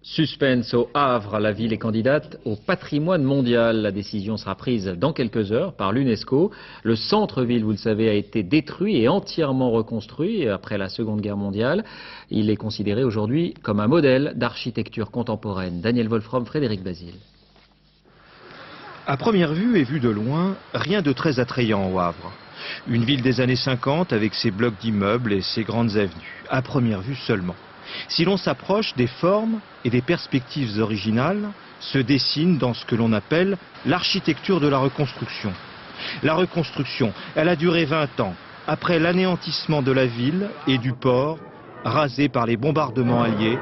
Suspense au Havre, la ville est candidate au patrimoine mondial. La décision sera prise dans quelques heures par l'UNESCO. Le centre-ville, vous le savez, a été détruit et entièrement reconstruit après la Seconde Guerre mondiale. Il est considéré aujourd'hui comme un modèle d'architecture contemporaine. Daniel Wolfram, Frédéric Basile. À première vue et vue de loin, rien de très attrayant au Havre. Une ville des années 50 avec ses blocs d'immeubles et ses grandes avenues. À première vue seulement. Si l'on s'approche, des formes et des perspectives originales se dessinent dans ce que l'on appelle l'architecture de la reconstruction. La reconstruction, elle a duré 20 ans, après l'anéantissement de la ville et du port, rasé par les bombardements alliés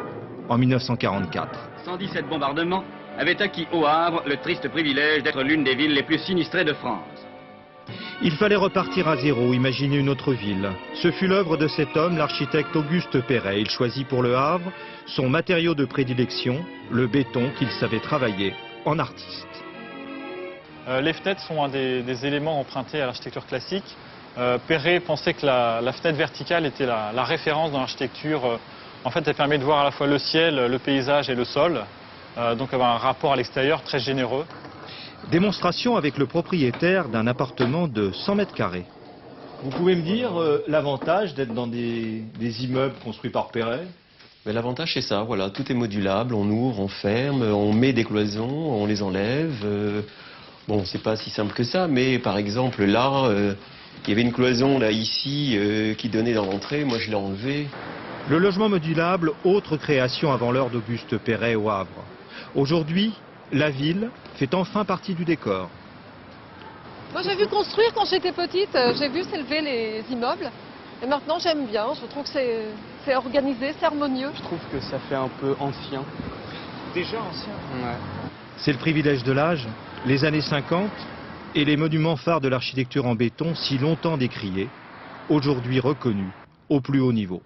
en 1944. 117 bombardements avaient acquis au Havre le triste privilège d'être l'une des villes les plus sinistrées de France. Il fallait repartir à zéro, imaginer une autre ville. Ce fut l'œuvre de cet homme, l'architecte Auguste Perret. Il choisit pour le Havre son matériau de prédilection, le béton qu'il savait travailler en artiste. Les fenêtres sont un des éléments empruntés à l'architecture classique. Perret pensait que la fenêtre verticale était la référence dans l'architecture. En fait, elle permet de voir à la fois le ciel, le paysage et le sol. Donc avoir un rapport à l'extérieur très généreux. Démonstration avec le propriétaire d'un appartement de 100 mètres carrés. Vous pouvez me dire l'avantage d'être dans des immeubles construits par Perret? L'avantage c'est ça, voilà, tout est modulable, on ouvre, on ferme, on met des cloisons, on les enlève. Bon, c'est pas si simple que ça, mais par exemple là, il y avait une cloison là ici qui donnait dans l'entrée, moi je l'ai enlevée. Le logement modulable, autre création avant l'heure d'Auguste Perret au Havre. Aujourd'hui, la ville fait enfin partie du décor. Moi j'ai vu construire quand j'étais petite, j'ai vu s'élever les immeubles. Et maintenant j'aime bien, je trouve que c'est organisé, c'est harmonieux. Je trouve que ça fait un peu ancien. Déjà ancien? Ouais. C'est le privilège de l'âge, les années 50 et les monuments phares de l'architecture en béton si longtemps décriés, aujourd'hui reconnus au plus haut niveau.